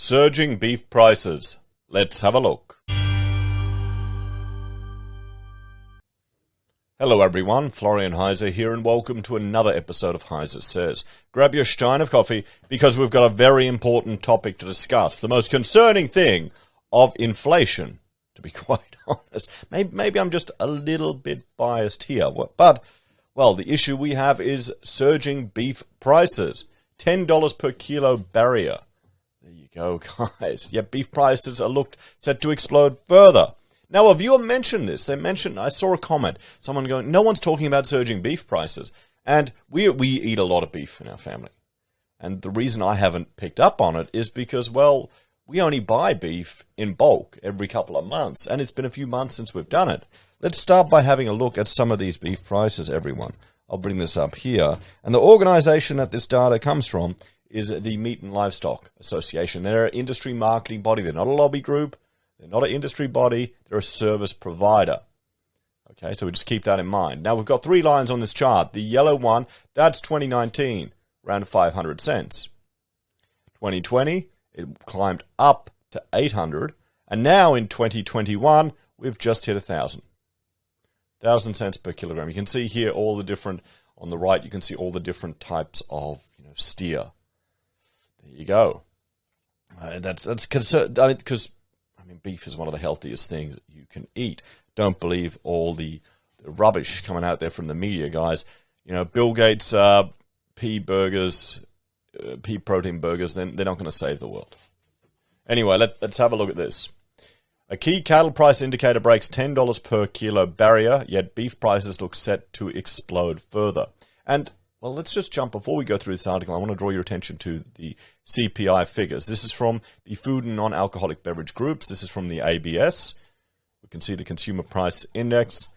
Surging beef prices. Let's have a look. Hello everyone, Florian.Heise here and welcome to another episode of HeiseSays. Grab your stein of coffee because we've got a very important topic to discuss. The most concerning thing of inflation, to be quite honest. Maybe I'm just a little bit biased here, but, well, the issue we have is surging beef prices. $10 per kilo barrier. There you go, guys. Yeah, beef prices are set to explode further. Now, a viewer mentioned this. I saw a comment. Someone going, no one's talking about surging beef prices. And we eat a lot of beef in our family. And the reason I haven't picked up on it is because, well, we only buy beef in bulk every couple of months. And it's been a few months since we've done it. Let's start by having a look at some of these beef prices, everyone. I'll bring this up here. And the organization that this data comes from is the Meat and Livestock Association. They're an industry marketing body. They're not a lobby group. They're not an industry body. They're a service provider. Okay, so we just keep that in mind. Now, we've got three lines on this chart. The yellow one, that's 2019, around 500 cents. 2020, it climbed up to 800. And now in 2021, we've just hit 1,000. 1,000 cents per kilogram. You can see here all the different, on the right, you can see all the different types of steer. There you go. That's concerned, because beef is one of the healthiest things that you can eat. Don't believe all the rubbish coming out there from the media, guys. Bill Gates, pea burgers, pea protein burgers, then they're not going to save the world. Anyway, let's have a look at this. A key cattle price indicator breaks $10 per kilo barrier, yet beef prices look set to explode further. And, well, let's just jump. Before we go through this article, I want to draw your attention to the CPI figures. This is from the Food and Non-Alcoholic Beverage Groups. This is from the ABS. We can see the Consumer Price Index.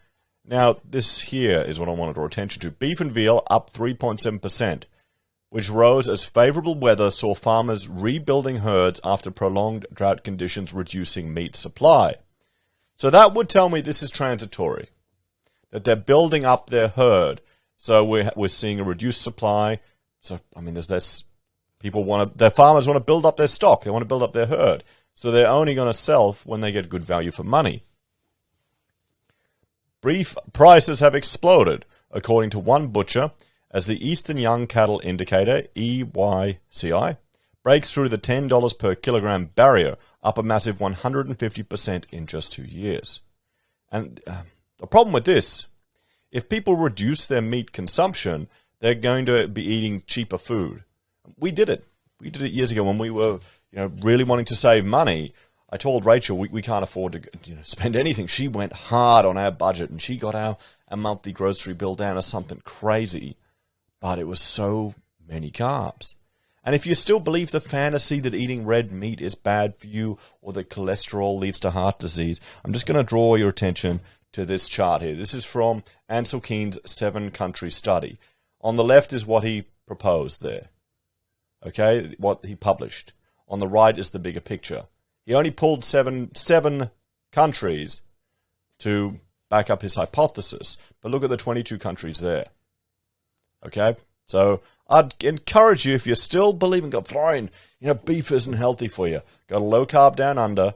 Now, this here is what I want to draw attention to. Beef and veal up 3.7%, which rose as favorable weather saw farmers rebuilding herds after prolonged drought conditions reducing meat supply. So that would tell me this is transitory, that they're building up their herd. So we're seeing a reduced supply. So, there's less people their farmers want to build up their stock. They want to build up their herd. So they're only going to sell when they get good value for money. Beef prices have exploded, according to one butcher, as the Eastern Young Cattle Indicator, EYCI, breaks through the $10 per kilogram barrier, up a massive 150% in just 2 years. And the problem with this, if people reduce their meat consumption, they're going to be eating cheaper food. We did it. We did it years ago when we were, really wanting to save money. I told Rachel we can't afford to spend anything. She went hard on our budget, and she got our monthly grocery bill down to something crazy. But it was so many carbs. And if you still believe the fantasy that eating red meat is bad for you or that cholesterol leads to heart disease, I'm just going to draw your attention to this chart here. This is from Ansel Keane's 7-country study. On the left is what he proposed there. Okay, what he published. On the right is the bigger picture. He only pulled seven countries to back up his hypothesis. But look at the 22 countries there. Okay, so I'd encourage you, if you still believe in God, Florian, beef isn't healthy for you. Go to Low Carb Down Under,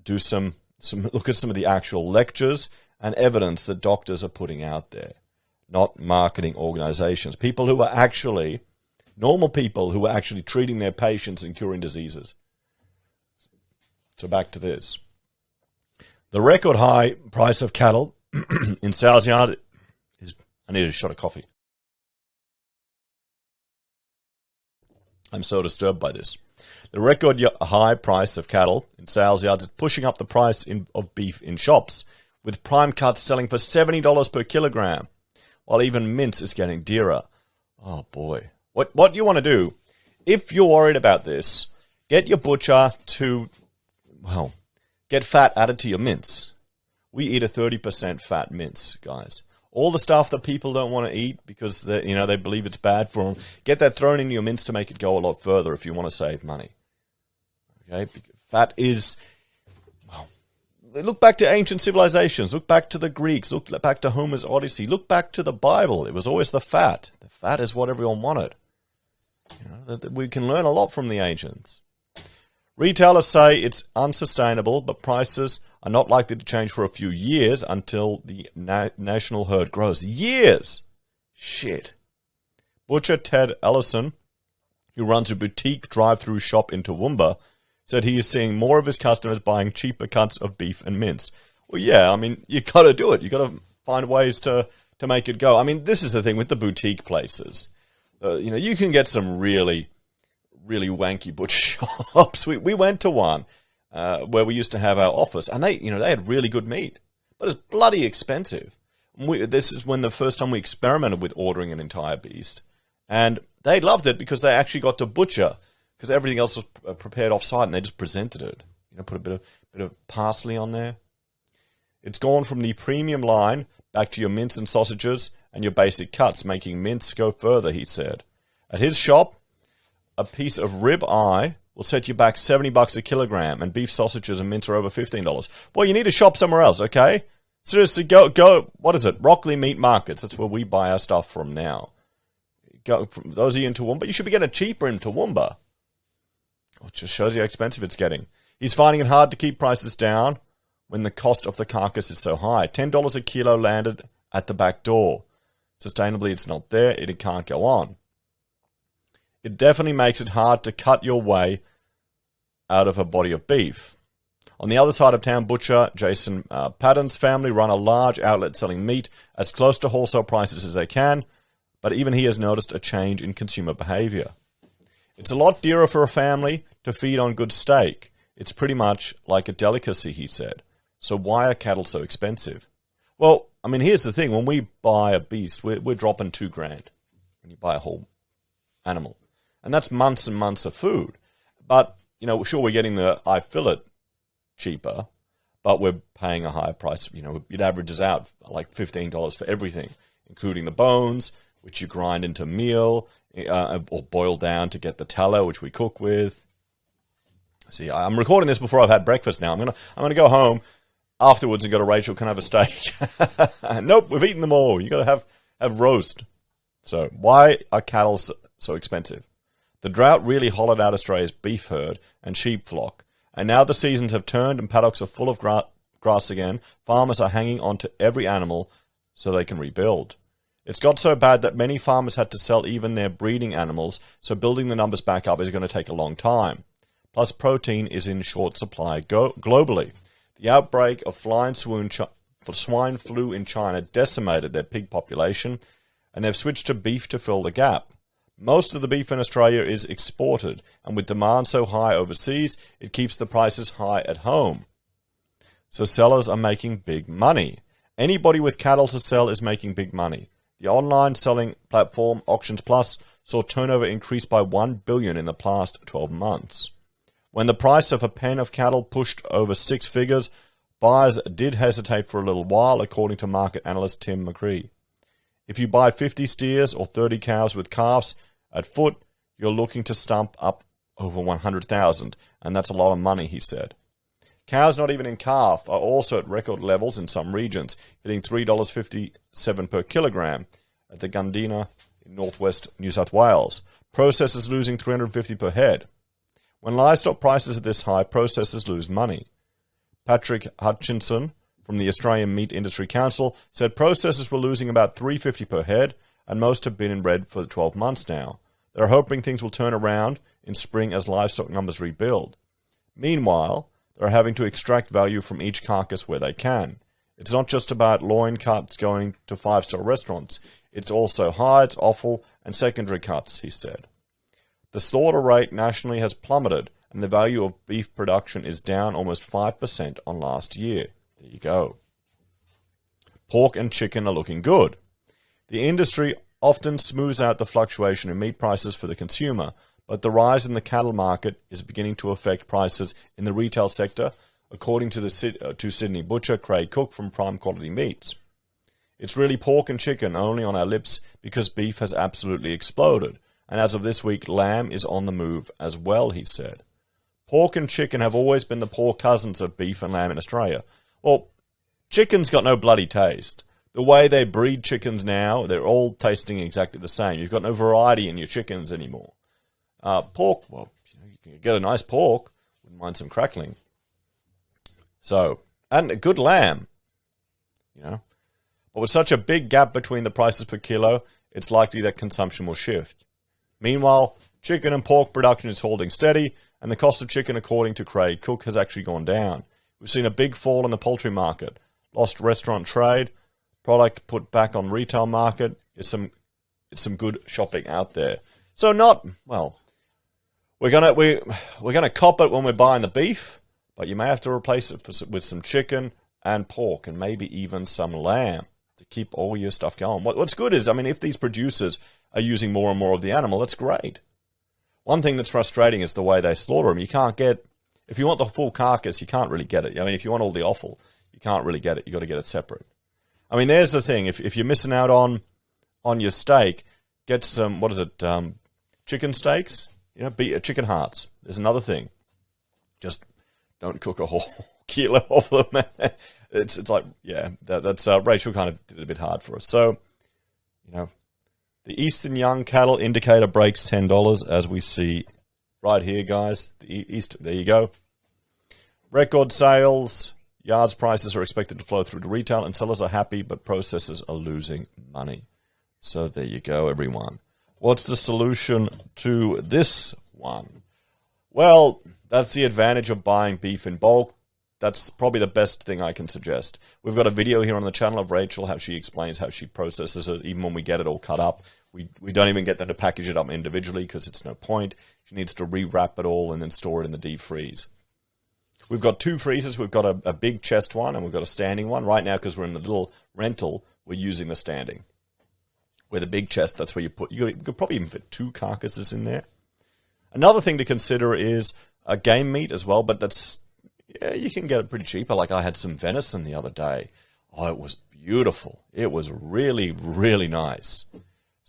do some look at some of the actual lectures and evidence that doctors are putting out there, not marketing organizations. People who are actually, normal people who are actually treating their patients and curing diseases. So back to this. The record high price of cattle in sales yard is, I need a shot of coffee. I'm so disturbed by this. The record high price of cattle in sales yards is pushing up the price of beef in shops, with prime cuts selling for $70 per kilogram, while even mince is getting dearer. Oh boy. What you want to do, if you're worried about this, get your butcher to, get fat added to your mince. We eat a 30% fat mince, guys. All the stuff that people don't want to eat because they believe it's bad for them, get that thrown into your mince to make it go a lot further if you want to save money. Okay, fat is. Look back to ancient civilizations. Look back to the Greeks. Look back to Homer's Odyssey. Look back to the Bible. It was always the fat. The fat is what everyone wanted. We can learn a lot from the ancients. Retailers say it's unsustainable, but prices are not likely to change for a few years until the national herd grows. Years! Shit. Butcher Ted Ellison, who runs a boutique drive-through shop in Toowoomba, said he is seeing more of his customers buying cheaper cuts of beef and mince. Well, yeah, I mean, you got to do it. You got to find ways to make it go. I mean, this is the thing with the boutique places. You can get some really wanky butcher shops. We went to one where we used to have our office, and they had really good meat, but it's bloody expensive. This is when the first time we experimented with ordering an entire beast, and they loved it because they actually got to butcher, because everything else was prepared off-site, and they just presented it. Put a bit of parsley on there. It's gone from the premium line back to your mince and sausages and your basic cuts, making mince go further, he said. At his shop, a piece of rib eye will set you back $70 a kilogram, and beef sausages and mince are over $15. Well, you need to shop somewhere else, okay? Seriously, go. What is it? Rockley Meat Markets. That's where we buy our stuff from now. Go from those of you in Toowoomba. You should be getting it cheaper in Toowoomba. It just shows you how expensive it's getting. He's finding it hard to keep prices down when the cost of the carcass is so high. $10 a kilo landed at the back door. Sustainably, it's not there. It can't go on. It definitely makes it hard to cut your way out of a body of beef. On the other side of town, butcher Jason Patton's family run a large outlet selling meat as close to wholesale prices as they can, but even he has noticed a change in consumer behavior. It's a lot dearer for a family to feed on good steak. It's pretty much like a delicacy, he said. So why are cattle so expensive? Well, I mean, here's the thing. When we buy a beast, we're dropping $2,000 when you buy a whole animal. And that's months and months of food. But, sure, we're getting the eye fillet cheaper, but we're paying a higher price. It averages out like $15 for everything, including the bones, which you grind into meal, or boil down to get the tallow, which we cook with. See, I'm recording this before I've had breakfast now. I'm gonna go home afterwards and go to Rachel, can I have a steak? Nope, we've eaten them all. You got to have roast. So why are cattle so expensive? The drought really hollowed out Australia's beef herd and sheep flock, and now the seasons have turned and paddocks are full of grass again. Farmers are hanging on to every animal so they can rebuild. It's got so bad that many farmers had to sell even their breeding animals, so building the numbers back up is going to take a long time. Plus, protein is in short supply globally. The outbreak of swine flu in China decimated their pig population, and they've switched to beef to fill the gap. Most of the beef in Australia is exported, and with demand so high overseas, it keeps the prices high at home. So sellers are making big money. Anybody with cattle to sell is making big money. The online selling platform Auctions Plus saw turnover increase by $1 billion in the past 12 months. When the price of a pen of cattle pushed over six figures, buyers did hesitate for a little while, according to market analyst Tim McCree. If you buy 50 steers or 30 cows with calves at foot, you're looking to stump up over 100,000, and that's a lot of money, he said. Cows not even in calf are also at record levels in some regions, hitting $3.57 per kilogram at the Gundina in northwest New South Wales. Processors losing $350 per head. When livestock prices are this high, processors lose money. Patrick Hutchinson from the Australian Meat Industry Council said processors were losing about $350 per head, and most have been in red for 12 months now. They're hoping things will turn around in spring as livestock numbers rebuild. Meanwhile, they're having to extract value from each carcass where they can. It's not just about loin cuts going to five-star restaurants. It's also hides, offal, and secondary cuts, he said. The slaughter rate nationally has plummeted, and the value of beef production is down almost 5% on last year. There you go. Pork and chicken are looking good. The industry often smooths out the fluctuation in meat prices for the consumer, but the rise in the cattle market is beginning to affect prices in the retail sector, according to Sydney butcher Craig Cook from Prime Quality Meats. It's really pork and chicken only on our lips because beef has absolutely exploded, and as of this week, lamb is on the move as well, he said. Pork and chicken have always been the poor cousins of beef and lamb in Australia. Well, chicken's got no bloody taste. The way they breed chickens now, they're all tasting exactly the same. You've got no variety in your chickens anymore. Pork, well, you can get a nice pork Wouldn't mind some crackling. So, and a good lamb, you know. But with such a big gap between the prices per kilo, it's likely that consumption will shift. Meanwhile, chicken and pork production is holding steady, and the cost of chicken, according to Craig Cook, has actually gone down. We've seen a big fall in the poultry market, lost restaurant trade, product put back on retail market. It's some good shopping out there. So we're gonna cop it when we're buying the beef, but you may have to replace it with some chicken and pork and maybe even some lamb to keep all your stuff going. What's good is, I mean, if these producers are using more and more of the animal, that's great. One thing that's frustrating is the way they slaughter them. You can't get, if you want the full carcass, you can't really get it. I mean, if you want all the offal, you can't really get it. You've got to get it separate. I mean, there's the thing. If you're missing out on your steak, get some, chicken steaks? Chicken hearts. There's another thing. Just don't cook a whole kilo of them. It's like, yeah, that's Rachel kind of did it a bit hard for us. So, the Eastern Young Cattle Indicator breaks $10, as we see right here, guys. There you go. Record sales. Yards prices are expected to flow through to retail, and sellers are happy, but processors are losing money. So there you go, everyone. What's the solution to this one? Well, that's the advantage of buying beef in bulk. That's probably the best thing I can suggest. We've got a video here on the channel of Rachel, how she explains how she processes it, even when we get it all cut up. We don't even get them to package it up individually because it's no point. She needs to rewrap it all and then store it in the deep freeze. We've got two freezers. We've got a big chest one and we've got a standing one. Right now, because we're in the little rental, we're using the standing. Where the big chest, that's where you could probably even fit 2 carcasses in there. Another thing to consider is a game meat as well, but you can get it pretty cheap. Like I had some venison the other day. Oh, it was beautiful. It was really, really nice.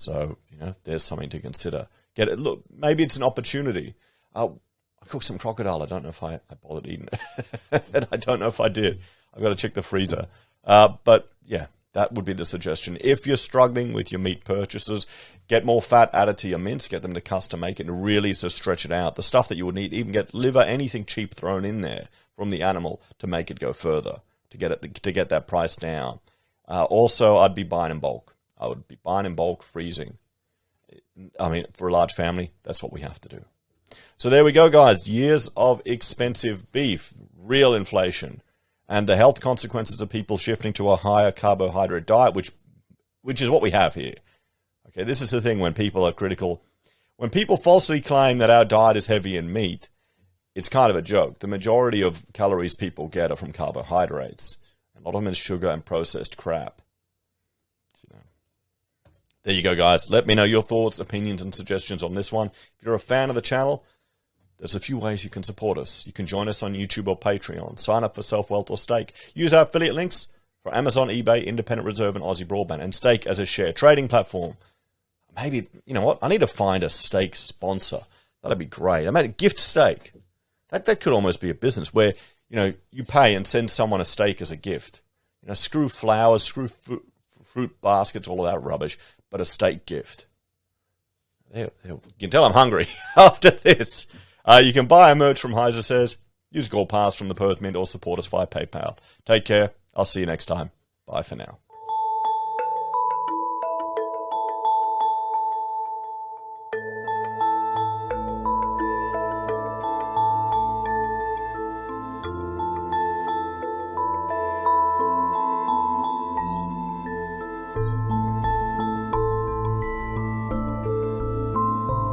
So, there's something to consider. Get it. Look, maybe it's an opportunity. I cooked some crocodile. I don't know if I bothered eating it. I don't know if I did. I've got to check the freezer. But, yeah, that would be the suggestion. If you're struggling with your meat purchases, get more fat added to your mince. Get them to custom make it and really to stretch it out. The stuff that you would need, even get liver, anything cheap thrown in there from the animal to make it go further, to get that price down. Also, I'd be buying in bulk. I would be buying in bulk, freezing. I mean, for a large family, that's what we have to do. So there we go, guys. Years of expensive beef, real inflation, and the health consequences of people shifting to a higher carbohydrate diet, which is what we have here. Okay, this is the thing when people are critical. When people falsely claim that our diet is heavy in meat, it's kind of a joke. The majority of calories people get are from carbohydrates. A lot of them is sugar and processed crap. There you go, guys. Let me know your thoughts, opinions, and suggestions on this one. If you're a fan of the channel, there's a few ways you can support us. You can join us on YouTube or Patreon. Sign up for SelfWealth or Stake. Use our affiliate links for Amazon, eBay, Independent Reserve, and AussieBroadband. And Stake as a share trading platform. Maybe, you know what? I need to find a Stake sponsor. That'd be great. I made a gift stake. That could almost be a business where, you pay and send someone a steak as a gift. Screw flowers, screw fruit baskets, all of that rubbish. But a steak gift. You can tell I'm hungry after this. You can buy our merch from HeiseSays, use Gold Pass from the Perth Mint, or support us via PayPal. Take care. I'll see you next time. Bye for now.